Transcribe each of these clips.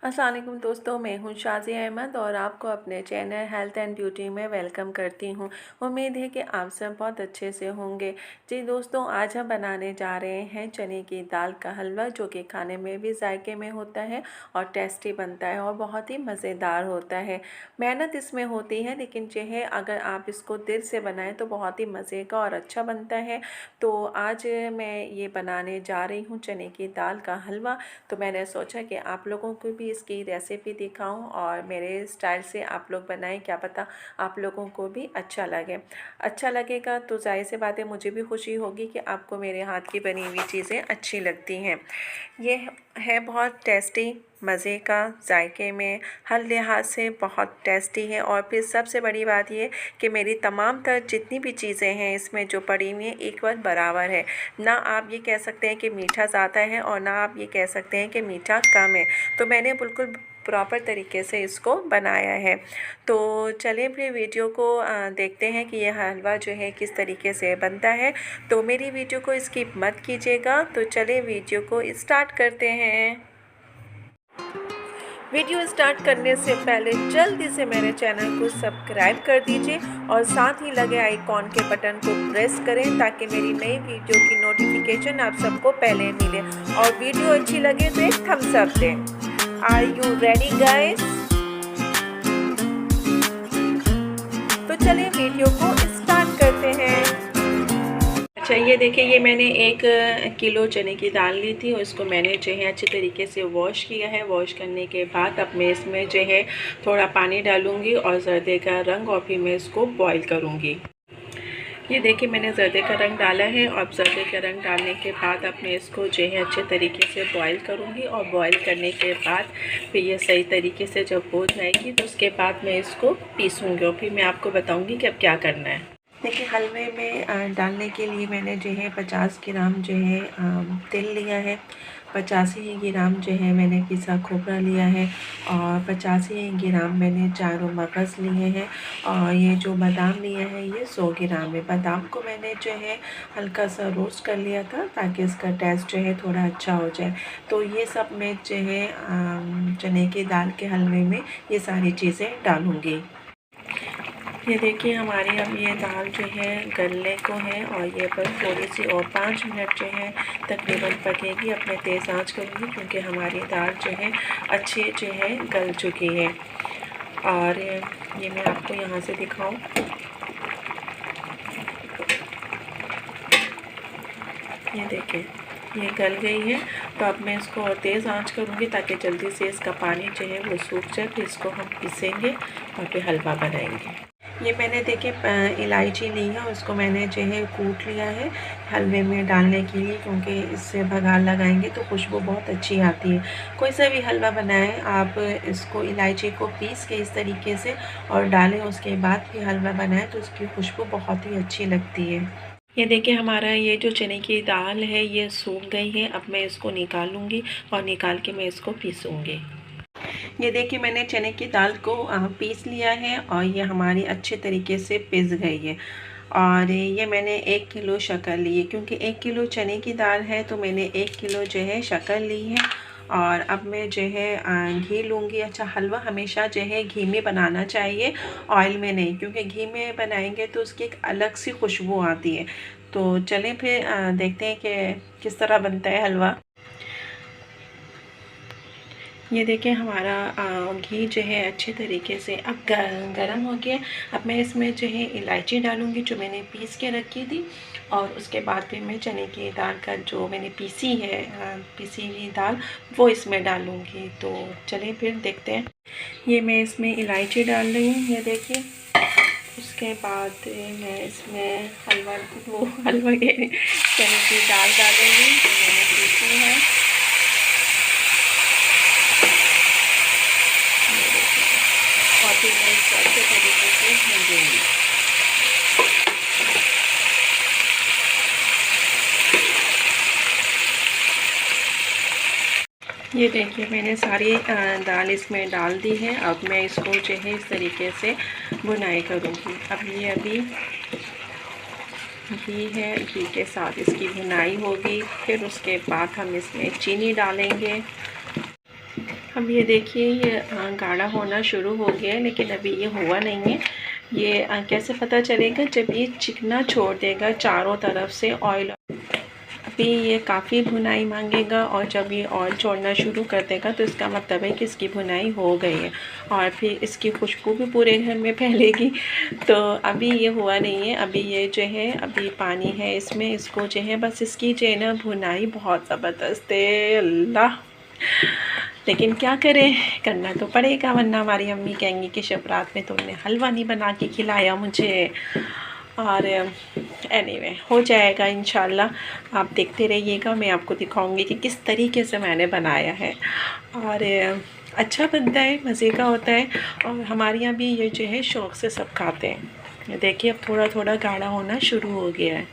अस्सलाम वालेकुम दोस्तों, मैं हूं शाज़िया अहमद और आपको अपने चैनल हेल्थ एंड ब्यूटी में वेलकम करती हूं। उम्मीद है कि आप सब बहुत अच्छे से होंगे। जी दोस्तों, आज हम बनाने जा रहे हैं चने की दाल का हलवा, जो कि खाने में भी जायके में होता है और टेस्टी बनता है और बहुत ही मज़ेदार होता है। मेहनत इसमें होती है, लेकिन जो है अगर आप इसको दिल से बनाएं तो बहुत ही मज़े का और अच्छा बनता है। तो आज मैं ये बनाने जा रही हूँ चने की दाल का हलवा। तो मैंने सोचा कि आप लोगों को भी इसकी रेसिपी दिखाऊं और मेरे स्टाइल से आप लोग बनाएं, क्या पता आप लोगों को भी अच्छा लगेगा। तो जाहिर सी बात है, मुझे भी खुशी होगी कि आपको मेरे हाथ की बनी हुई चीज़ें अच्छी लगती हैं। ये है बहुत टेस्टी, मज़े का, जायके में हर लिहाज से बहुत टेस्टी है। और फिर सबसे बड़ी बात ये कि मेरी तमाम तर जितनी भी चीज़ें हैं इसमें जो पड़ी हुई हैं इक्वल बराबर है। ना आप ये कह सकते हैं कि मीठा ज़्यादा है और ना आप ये कह सकते हैं कि मीठा कम है। तो मैंने बिल्कुल प्रॉपर तरीके से इसको बनाया है। तो चलिए फिर वीडियो को देखते हैं कि यह हलवा जो है किस तरीके से बनता है। तो मेरी वीडियो को स्किप मत कीजिएगा। तो चलिए वीडियो को स्टार्ट करते हैं। वीडियो स्टार्ट करने से पहले जल्दी से मेरे चैनल को सब्सक्राइब कर दीजिए और साथ ही लगे आइकॉन के बटन को प्रेस करें ताकि मेरी नई वीडियो की नोटिफिकेशन आप सबको पहले मिले। और वीडियो अच्छी लगे तो एक थम्स अप दें। Are you ready guys? तो चलिए वीडियो को स्टार्ट करते हैं। अच्छा, ये देखिए, ये मैंने 1 किलो चने की दाल ली थी और इसको मैंने जो है अच्छे तरीके से वॉश किया है। वॉश करने के बाद अब मैं इसमें जो है थोड़ा पानी डालूंगी और जर्दे का रंग, और फिर मैं इसको बॉईल करूंगी। ये देखिए, मैंने जर्दे का रंग डाला है और जर्दे का रंग डालने के बाद अब मैं इसको जो है अच्छे तरीके से बॉईल करूंगी। और बॉईल करने के बाद फिर ये सही तरीके से जब हो जाएगी तो उसके बाद मैं इसको पीसूँगी और फिर मैं आपको बताऊँगी कि अब क्या करना है। देखिए, हलवे में डालने के लिए मैंने जो है 50 ग्राम जो है तेल लिया है। 85 ग्राम जो है मैंने पिसा खोपरा लिया है और 85 ग्राम मैंने चारों मगज़ लिए हैं। और ये जो बादाम लिया है ये 100 ग्राम है। बादाम को मैंने जो है हल्का सा रोस्ट कर लिया था ताकि इसका टेस्ट जो है थोड़ा अच्छा हो जाए। तो ये सब मैं जो है चने की दाल के हलवे में ये सारी चीज़ें डालूँगी। ये देखिए, हमारी अब ये दाल जो है गलने को है और ये पर थोड़ी सी और 5 मिनट जो है तकरीबन पकेगी। अब मैं तेज़ आंच करूँगी क्योंकि हमारी दाल जो है अच्छी जो है गल चुकी है। और ये मैं आपको यहाँ से दिखाऊं, ये देखिए ये गल गई है। तो अब मैं इसको और तेज़ आंच करूँगी ताकि जल्दी से इसका पानी जो है वो सूख जाए। फिर इसको हम पीसेंगे और फिर हलवा बनाएंगे। ये मैंने देखे इलायची ली है, उसको मैंने जो है कूट लिया है हलवे में डालने के लिए, क्योंकि इससे बघार लगाएंगे तो खुशबू बहुत अच्छी आती है। कोई सा भी हलवा बनाएं आप इसको इलायची को पीस के इस तरीके से और डालें, उसके बाद फिर हलवा बनाएं तो उसकी खुशबू बहुत ही अच्छी लगती है। ये देखिए, हमारा ये जो चने की दाल है ये सूख गई है। अब मैं इसको निकालूंगी और निकाल के मैं इसको पीसूँगी। ये देखिए, मैंने चने की दाल को पीस लिया है और ये हमारी अच्छे तरीके से पिस गई है। और ये मैंने 1 किलो शक्कर ली है, क्योंकि 1 किलो चने की दाल है तो मैंने 1 किलो जो है शक्कर ली है। और अब मैं जो है घी लूँगी। अच्छा, हलवा हमेशा जो है घी में बनाना चाहिए, ऑयल में नहीं, क्योंकि घी में बनाएंगे तो उसकी एक अलग सी खुशबू आती है। तो चलें फिर देखते हैं कि किस तरह बनता है हलवा। ये देखिए, हमारा घी जो है अच्छे तरीके से अब गरम हो गया। अब मैं इसमें जो है इलायची डालूँगी जो मैंने पीस के रखी थी, और उसके बाद फिर मैं चने की दाल का जो मैंने पीसी हुई दाल वो इसमें डालूँगी। तो चलिए फिर देखते हैं। ये मैं इसमें इलायची डाल रही हूँ, ये देखिए। उसके बाद मैं इसमें हलवा के चने की दाल डालूँगी जो मैंने पीसी है। और फिर मैं इसको अच्छे तरीके से भूनूंगी। ये देखिए, मैंने सारी दाल इसमें डाल दी है। अब मैं इसको जो है इस तरीके से बुनाई करूँगी। अब ये अभी घी है, घी के साथ इसकी भुनाई होगी। फिर उसके बाद हम इसमें चीनी डालेंगे। अब ये देखिए ये गाढ़ा होना शुरू हो गया है, लेकिन अभी ये हुआ नहीं है। ये कैसे पता चलेगा? जब ये चिकना छोड़ देगा चारों तरफ से ऑयल। अभी ये काफ़ी भुनाई मांगेगा, और जब ये ऑयल छोड़ना शुरू कर देगा तो इसका मतलब है कि इसकी भुनाई हो गई है, और फिर इसकी खुशबू भी पूरे घर में फैलेगी। तो अभी ये हुआ नहीं है। अभी ये जो है अभी पानी है इसमें, इसको जो है बस इसकी जो है ना भुनाई बहुत ज़बरदस्त है। अल्लाह, लेकिन क्या करें, करना तो पड़ेगा, वरना हमारी अम्मी कहेंगी कि शब रात में तुमने हलवा नहीं बना के खिलाया मुझे। और एनीवे हो जाएगा इंशाल्लाह। आप देखते रहिएगा, मैं आपको दिखाऊंगी कि किस तरीके से मैंने बनाया है। और अच्छा बनता है, मज़े का होता है, और हमारे यहाँ भी ये जो है शौक़ से सब खाते हैं। देखिए अब थोड़ा थोड़ा गाढ़ा होना शुरू हो गया है।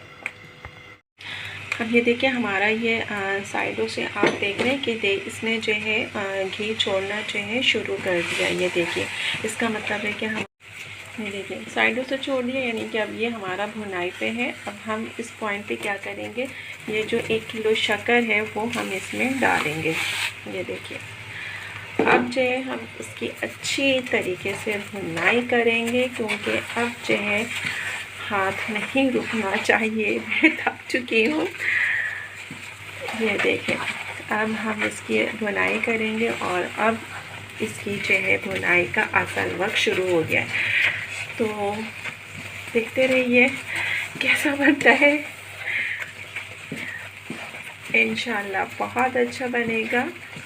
अब ये देखिए हमारा ये साइडों से आप देख रहे हैं कि इसने जो है घी छोड़ना जो है शुरू कर दिया। ये देखिए इसका मतलब है कि हम ये देखिए साइडों से छोड़ दिया, यानी कि अब ये हमारा भुनाई पे है। अब हम इस पॉइंट पे क्या करेंगे, ये जो 1 किलो शक्कर है वो हम इसमें डालेंगे। ये देखिए अब जो है हम इसकी अच्छी तरीके से भुनाई करेंगे, क्योंकि अब जो है हाथ नहीं रुकना चाहिए। मैं थक चुकी हूँ। ये देखें अब हम इसकी भुनाई करेंगे, और अब इसकी जो है भुनाई का असल वक्त शुरू हो गया है। तो देखते रहिए कैसा बनता है। इंशाल्लाह बहुत अच्छा बनेगा,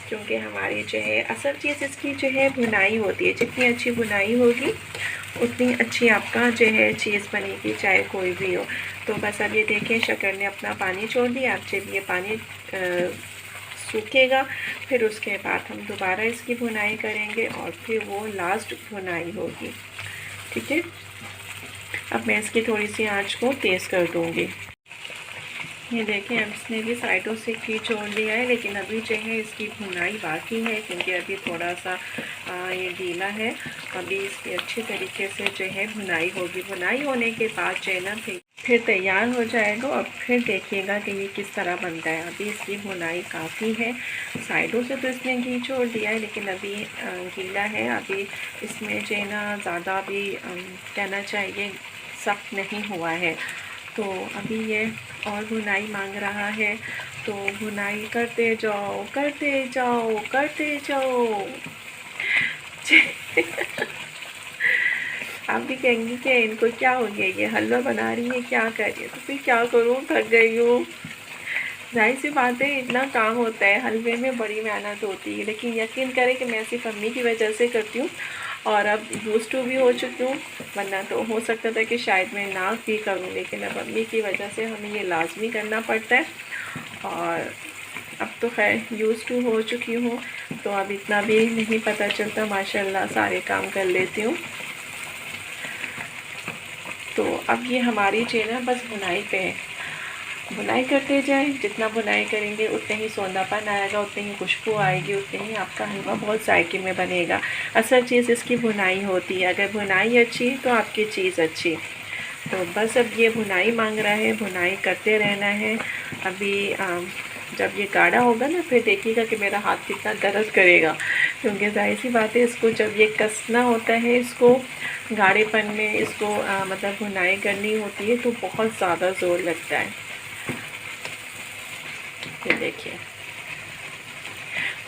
क्योंकि हमारी जो है असल चीज़ इसकी जो है भुनाई होती है। जितनी अच्छी भुनाई होगी उतनी अच्छी आपका जो है चीज़ बनेगी, चाहे कोई भी हो। तो बस अब ये देखें शक्कर ने अपना पानी छोड़ दिया। अब जब ये पानी सूखेगा फिर उसके बाद हम दोबारा इसकी भुनाई करेंगे, और फिर वो लास्ट भुनाई होगी। ठीक है, अब मैं इसकी थोड़ी सी आंच को तेज़ कर दूँगी। ये देखें अब इसने भी साइडों से घी छोड़ दिया है, लेकिन अभी जो है इसकी भुनाई बाकी है, क्योंकि अभी थोड़ा सा ये गीला है। अभी इसकी अच्छी तरीके से जो है भुनाई होगी। भुनाई होने के बाद जो है ना फिर तैयार हो जाएगा, और फिर देखिएगा कि ये किस तरह बनता है। अभी इसकी भुनाई काफ़ी है, साइडों से तो इसने घी छोड़ दिया है, लेकिन अभी गीला है। अभी इसमें जो है ना ज़्यादा भी कहना चाहिए सख्त नहीं हुआ है। तो अभी ये और भुनाई मांग रहा है, तो भुनाई करते जाओ करते जाओ करते जाओ। आप भी कहेंगे कि इनको क्या हो गया, ये हलवा बना रही है, क्या कर रही है? तो फिर क्या करूँ, थक गई हूँ। जाहिर सी बात है इतना काम होता है, हलवे में बड़ी मेहनत होती है, लेकिन यकीन करें कि मैं सिर्फ अम्मी की वजह से करती हूँ, और अब यूज़ टू भी हो चुकी हूँ। वरना तो हो सकता था कि शायद मैं ना भी करूँ, लेकिन अब अम्मी की वजह से हमें ये लाजमी करना पड़ता है। और अब तो खैर यूज़ टू हो चुकी हूँ, तो अब इतना भी नहीं पता चलता, माशाल्लाह सारे काम कर लेती हूँ। तो अब ये हमारी चेना बस भुनाई पे है। भुनाई करते जाएं, जितना भुनाई करेंगे उतने ही सौंधापन आएगा, उतनी ही खुशबू आएगी, उतने ही आपका हलवा बहुत जायके में बनेगा। असल चीज़ इसकी भुनाई होती है। अगर भुनाई अच्छी तो आपकी चीज़ अच्छी। तो बस अब ये भुनाई मांग रहा है, भुनाई करते रहना है। अभी जब ये गाढ़ा होगा ना फिर देखिएगा कि मेरा हाथ कितना दर्द करेगा, क्योंकि जाहिर सी बात है इसको जब ये कसना होता है, इसको गाढ़ेपन में इसको मतलब भुनाई करनी होती है, तो बहुत ज़्यादा ज़ोर लगता है। ये देखिए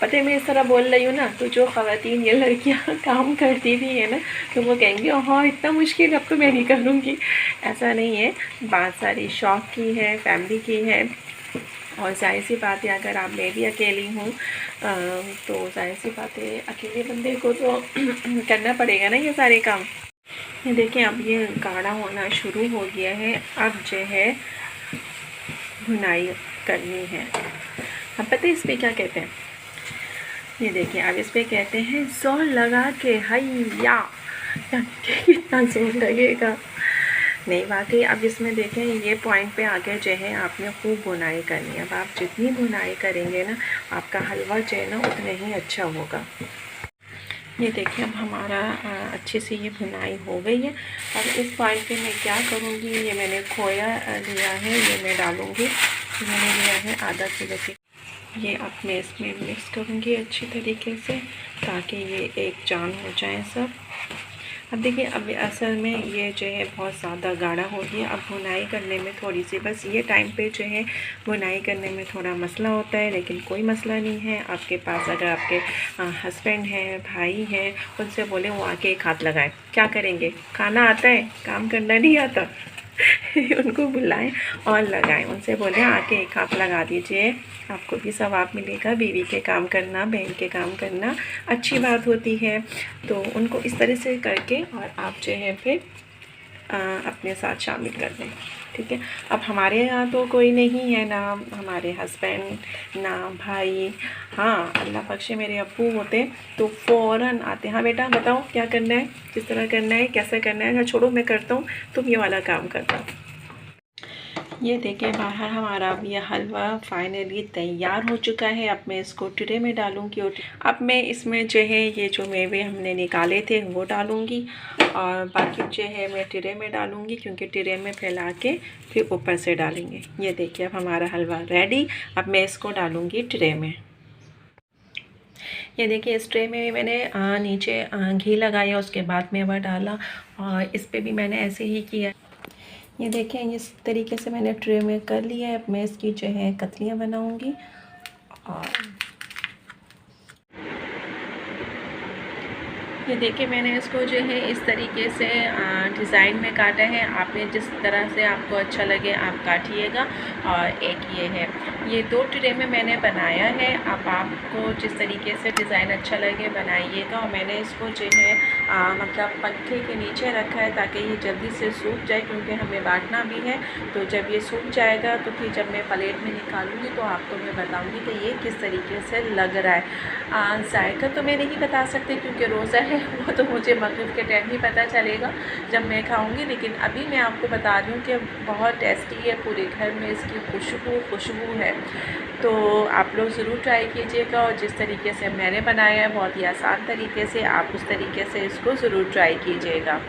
पता है मैं इस तरह बोल रही हूँ ना, तो जो ख़वातीन ये लड़कियाँ काम करती भी है ना, तो वो कहेंगी हाँ इतना मुश्किल, अब तो मैं नहीं करूँगी। ऐसा नहीं है, बात सारी शौक़ की है, फैमिली की है। और जाहिर सी बात है अगर आप मैं भी अकेली हूँ तो जाहिर सी बात है अकेले बंदे को तो करना पड़ेगा ना ये सारे काम। ये देखें अब ये गाढ़ा होना शुरू हो गया है। अब जो है भुनाई करनी है। अब पता है इस पर क्या कहते हैं, ये देखिए अब इस पर कहते हैं जोर लगा के हैया। कितना जोर लगेगा, नहीं वाकई। अब इसमें देखें ये पॉइंट पे आगे जो है आपने खूब भुनाई करनी है। अब आप जितनी भुनाई करेंगे ना आपका हलवा जो है ना उतना ही अच्छा होगा। ये देखिए अब हमारा अच्छे से ये भुनाई हो गई है। अब इस पॉइंट पे मैं क्या करूँगी, ये मैंने खोया लिया है, ये मैं डालूँगी। मैंने लिया है आधा किलो की। ये अब मैं इसमें मिक्स करूँगी अच्छी तरीके से ताकि ये एक जान हो जाए सब। अब देखिए, अब असल में ये जो है बहुत ज़्यादा गाढ़ा हो गया। अब भुनाई करने में थोड़ी सी, बस ये टाइम पे जो है भुनाई करने में थोड़ा मसला होता है, लेकिन कोई मसला नहीं है। आपके पास अगर आपके हस्बैंड हैं, भाई हैं, उनसे बोले वो आके एक हाथ लगाएं। क्या करेंगे? खाना आता है, काम करना नहीं आता। उनको बुलाएं और लगाएं, उनसे बोलें आके एक हाथ लगा दीजिए, आपको भी सवाब मिलेगा। बीवी के काम करना, बहन के काम करना अच्छी बात होती है। तो उनको इस तरह से करके और आप जो है फिर अपने साथ शामिल कर दें, ठीक है। अब हमारे यहाँ तो कोई नहीं है, ना हमारे हस्बैंड ना भाई। हाँ, अल्लाह बख्शे मेरे अब्बू होते तो फ़ौरन आते, हाँ बेटा बताओ क्या करना है, किस तरह करना है, कैसे करना है। अच्छा छोड़ो, मैं करता हूँ, तुम ये वाला काम करता। ये देखिए बाहर हमारा अब ये हलवा फाइनली तैयार हो चुका है। अब मैं इसको ट्रे में डालूँगी और अब मैं इसमें जो है ये जो मेवे हमने निकाले थे वो डालूँगी और बाकी जो है मैं ट्रे में डालूँगी, क्योंकि ट्रे में फैला के फिर ऊपर से डालेंगे। ये देखिए अब हमारा हलवा रेडी। अब मैं इसको डालूँगी ट्रे में। ये देखिए इस ट्रे में मैंने नीचे घी लगाया, उसके बाद मेवा डाला और इस पर भी मैंने ऐसे ही किया। ये देखें इस तरीके से मैंने ट्रे में कर लिया है। अब मैं इसकी जो है कतलियाँ बनाऊंगी और ये देखिए मैंने इसको जो है इस तरीके से डिज़ाइन में काटा है। आपने जिस तरह से आपको अच्छा लगे आप काटिएगा। और एक ये है, ये 2 ट्रे में मैंने बनाया है। अब आपको जिस तरीके से डिज़ाइन अच्छा लगे बनाइएगा। और मैंने इसको जो है मतलब पंखे के नीचे रखा है ताकि ये जल्दी से सूख जाए, क्योंकि हमें बांटना भी है। तो जब ये सूख जाएगा तो फिर जब मैं प्लेट में निकालूंगी तो आपको मैं बताऊंगी कि ये किस तरीके से लग रहा है। जायका तो मैं नहीं बता सकती क्योंकि रोज़ा है, वो तो मुझे मगरिब के टाइम ही पता चलेगा जब मैं खाऊंगी। लेकिन अभी मैं आपको बता रही हूँ कि बहुत टेस्टी है, पूरे घर में इसकी खुशबू है। तो आप लोग ज़रूर ट्राई कीजिएगा और जिस तरीके से मैंने बनाया है बहुत ही आसान तरीके से, आप उस तरीके से इसको ज़रूर ट्राई कीजिएगा।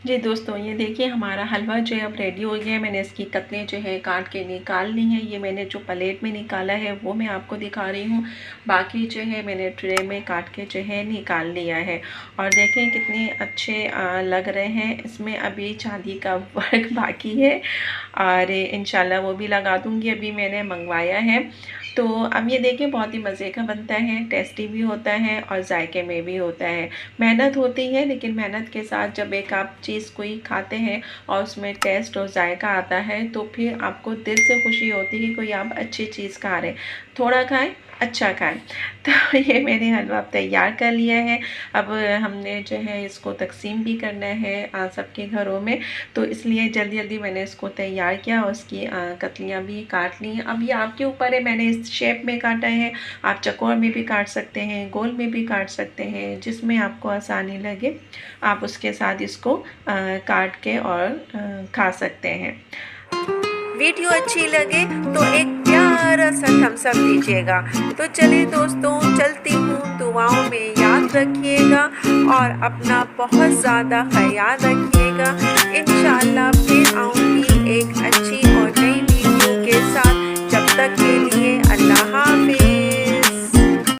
जी दोस्तों, ये देखिए हमारा हलवा जो है अब रेडी हो गया है। मैंने इसकी कतलें जो है काट के निकाल ली हैं। ये मैंने जो प्लेट में निकाला है वो मैं आपको दिखा रही हूँ। बाकी जो है मैंने ट्रे में काट के जो है निकाल लिया है। और देखें कितने अच्छे लग रहे हैं। इसमें अभी चांदी का वर्क बाकी है और इंशाल्लाह वो भी लगा दूँगी। अभी मैंने मंगवाया है। तो अब ये देखिए बहुत ही मज़े का बनता है, टेस्टी भी होता है और जायके में भी होता है। मेहनत होती है, लेकिन मेहनत के साथ जब एक आप चीज़ कोई खाते हैं और उसमें टेस्ट और जायका आता है तो फिर आपको दिल से खुशी होती है कि कोई आप अच्छी चीज़ खा रहे हैं। थोड़ा खाएं, अच्छा खाएं। तो ये मैंने हलवा तैयार कर लिया है। अब हमने जो है इसको तकसीम भी करना है सबके घरों में, तो इसलिए जल्दी जल्दी मैंने इसको तैयार किया और उसकी कतलियाँ भी काट ली। अब ये आपके ऊपर है, मैंने इस शेप में काटा है। आप चकोर में भी काट सकते हैं, गोल में भी काट सकते हैं, जिसमें आपको आसानी लगे आप उसके साथ इसको काट के और खा सकते हैं। वीडियो अच्छी लगे तो एक प्यारा सा थम्स अप दीजिएगा। तो चलिए दोस्तों, चलती हूँ, दुआओं में याद रखिएगा और अपना बहुत ज़्यादा ख्याल रखिएगा। इंशाअल्लाह फिर आऊँगी एक अच्छी और नई वीडियो के साथ। जब तक के लिए अल्लाह।